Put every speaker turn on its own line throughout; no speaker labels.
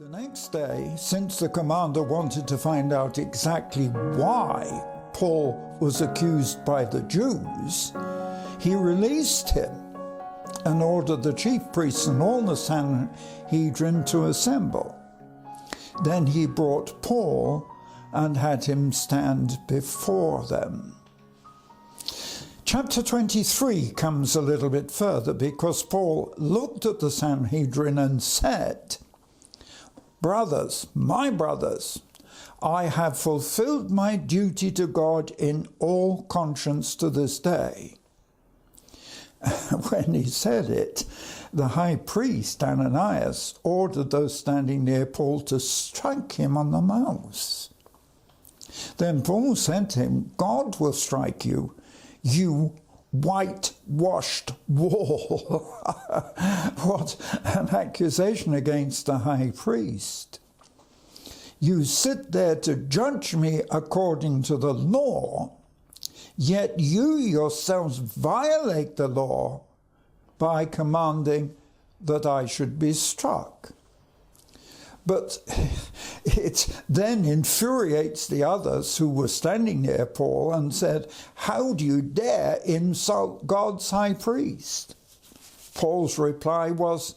The next day, since the commander wanted to find out exactly why Paul was accused by the Jews, he released him and ordered the chief priests and all the Sanhedrin to assemble. Then he brought Paul and had him stand before them. Chapter 23 comes a little bit further because Paul looked at the Sanhedrin and said, "Brothers, my brothers, I have fulfilled my duty to God in all conscience to this day." When he said it, the high priest Ananias ordered those standing near Paul to strike him on the mouth. Then Paul said to him, "God will strike you, you whitewashed wall." What an accusation against the high priest. "You sit there to judge me according to the law, yet you yourselves violate the law by commanding that I should be struck." But it then infuriates the others who were standing near Paul and said, "How do you dare insult God's high priest?" Paul's reply was,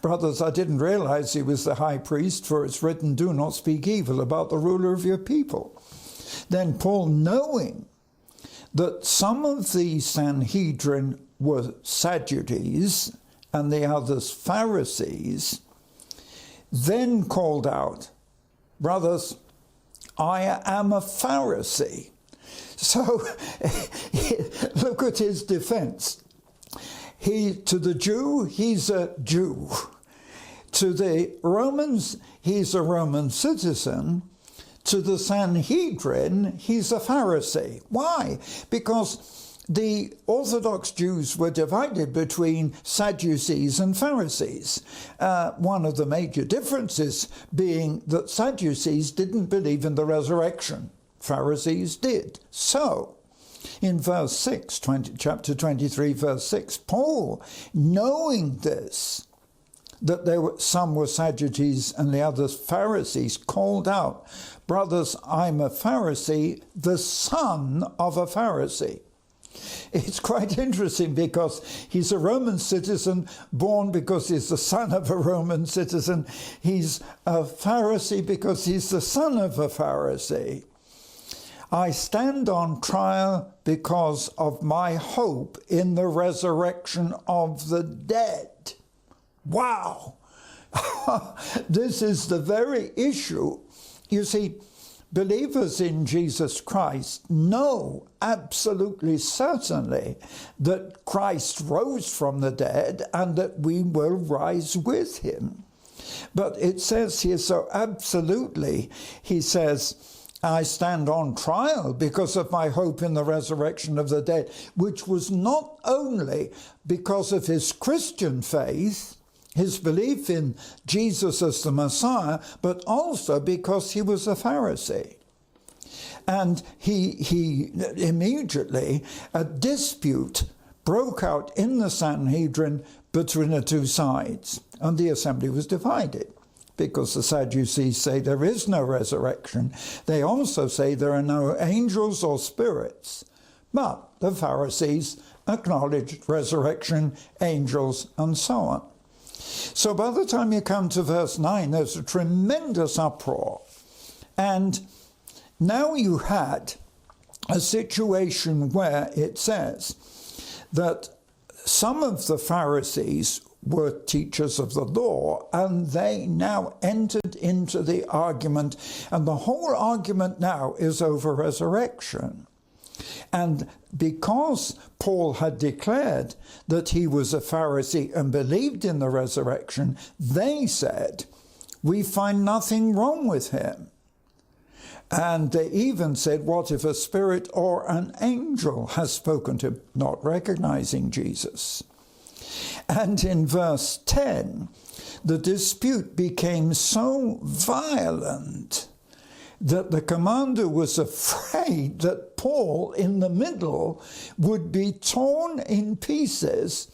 "Brothers, I didn't realize he was the high priest, for it's written, 'Do not speak evil about the ruler of your people.'" Then Paul, knowing that some of the Sanhedrin were Sadducees and the others Pharisees, then called out, "Brothers, I am a Pharisee." So look at his defense. To the Jew, he's a Jew. To the Romans, he's a Roman citizen. To the Sanhedrin, he's a Pharisee. Why? Because the Orthodox Jews were divided between Sadducees and Pharisees. One of the major differences being that Sadducees didn't believe in the resurrection. Pharisees did. So, in verse 6, chapter 23, verse 6, Paul, knowing this, that some were Sadducees and the others Pharisees, called out, "Brothers, I'm a Pharisee, the son of a Pharisee." It's quite interesting because he's a Roman citizen, born because he's the son of a Roman citizen. He's a Pharisee because he's the son of a Pharisee. "I stand on trial because of my hope in the resurrection of the dead." Wow! This is the very issue. You see, believers in Jesus Christ know absolutely certainly that Christ rose from the dead and that we will rise with him. But it says here so absolutely, he says, "I stand on trial because of my hope in the resurrection of the dead," which was not only because of his Christian faith, his belief in Jesus as the Messiah, but also because he was a Pharisee. And he immediately, a dispute broke out in the Sanhedrin between the two sides, and the assembly was divided, because the Sadducees say there is no resurrection. They also say there are no angels or spirits, but the Pharisees acknowledged resurrection, angels, and so on. So by the time you come to verse 9, there's a tremendous uproar. And now you had a situation where it says that some of the Pharisees were teachers of the law, and they now entered into the argument, and the whole argument now is over resurrection. And because Paul had declared that he was a Pharisee and believed in the resurrection, they said, "We find nothing wrong with him." And they even said, "What if a spirit or an angel has spoken to him?" Not recognizing Jesus. And in verse 10, the dispute became so violent that the commander was afraid that Paul, in the middle, would be torn in pieces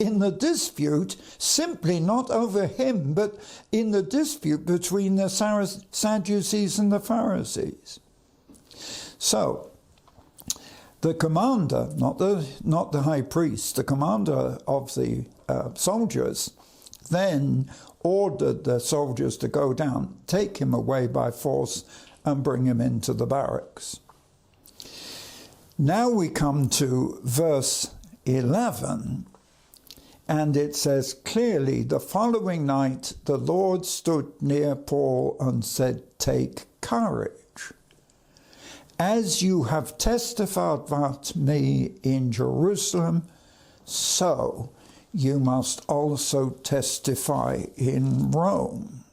in the dispute, simply not over him, but in the dispute between the Sadducees and the Pharisees. So, the commander, not the high priest, the commander of the soldiers, then ordered the soldiers to go down, take him away by force, and bring him into the barracks. Now we come to verse 11, and it says, "Clearly the following night the Lord stood near Paul and said, 'Take courage. As you have testified about me in Jerusalem, so you must also testify in Rome.'"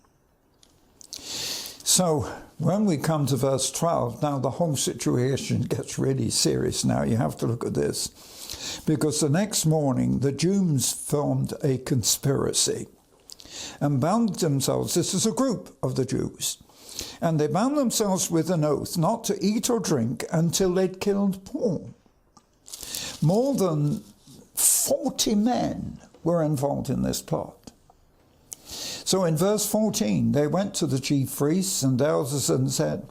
So when we come to verse 12, now the whole situation gets really serious now. You have to look at this. Because the next morning the Jews formed a conspiracy and bound themselves, this is a group of the Jews, and they bound themselves with an oath not to eat or drink until they'd killed Paul. More than 40 men were involved in this plot. So in verse 14, they went to the chief priests and elders and said,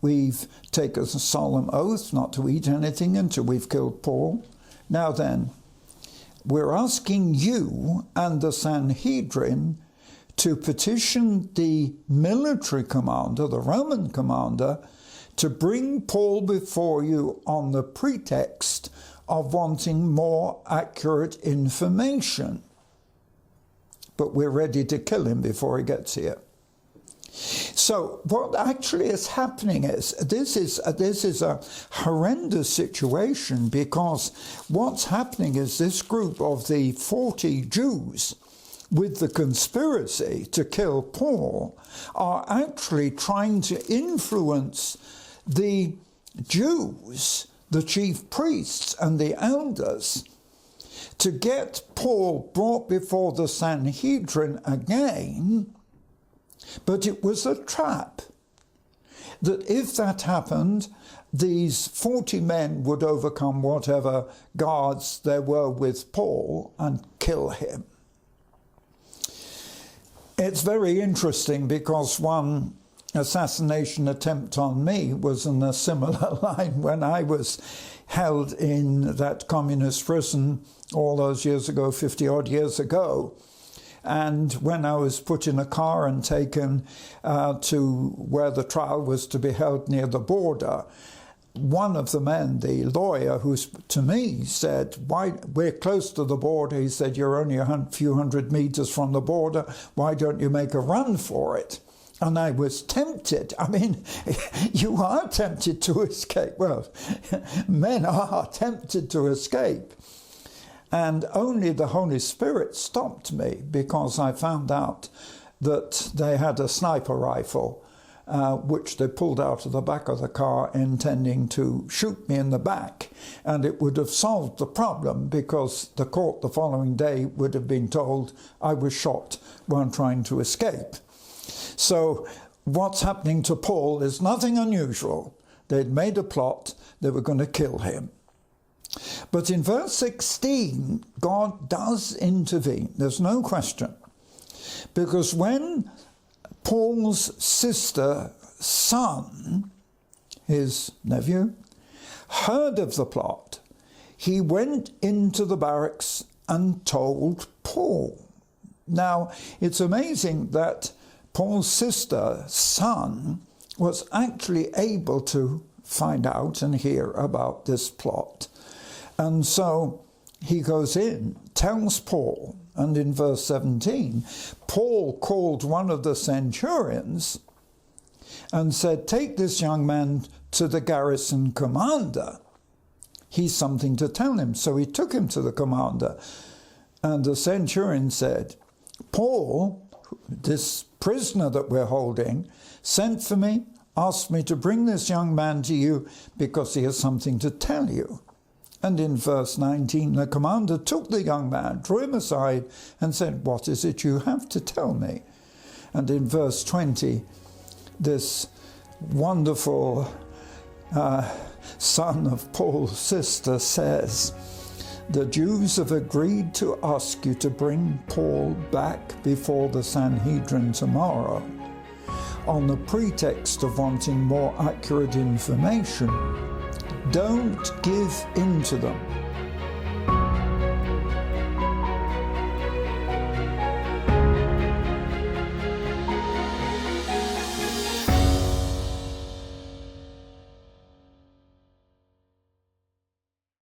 "We've taken a solemn oath not to eat anything until we've killed Paul. Now then, we're asking you and the Sanhedrin to petition the military commander, the Roman commander, to bring Paul before you on the pretext of wanting more accurate information. But we're ready to kill him before he gets here." So what actually is happening is, this is a horrendous situation, because what's happening is this group of the 40 Jews with the conspiracy to kill Paul are actually trying to influence the Jews, the chief priests and the elders, to get Paul brought before the Sanhedrin again. But it was a trap, that if that happened, these 40 men would overcome whatever guards there were with Paul and kill him. It's very interesting, because one assassination attempt on me was in a similar line when I was held in that communist prison all those years ago, 50-odd years ago. And when I was put in a car and taken to where the trial was to be held near the border, one of the men, the lawyer, who to me said, "Why, we're close to the border." He said, "You're only a few hundred meters from the border. Why don't you make a run for it?" And I was tempted. I mean, you are tempted to escape. Well, men are tempted to escape. And only the Holy Spirit stopped me, because I found out that they had a sniper rifle, which they pulled out of the back of the car, intending to shoot me in the back. And it would have solved the problem, because the court the following day would have been told I was shot while trying to escape. So what's happening to Paul is nothing unusual. They'd made a plot. They were going to kill him. But in verse 16, God does intervene. There's no question. Because when Paul's sister's son, his nephew, heard of the plot, he went into the barracks and told Paul. Now, it's amazing that Paul's sister's son was actually able to find out and hear about this plot. And so he goes in, tells Paul, and in verse 17, Paul called one of the centurions and said, "Take this young man to the garrison commander. He's something to tell him." So he took him to the commander, and the centurion said, "Paul, this prisoner that we're holding, sent for me, asked me to bring this young man to you because he has something to tell you." And in verse 19, the commander took the young man, drew him aside, and said, "What is it you have to tell me?" And in verse 20, this wonderful son of Paul's sister says The Jews have agreed to ask you to bring Paul back before the Sanhedrin tomorrow on the pretext of wanting more accurate information. Don't give in to them.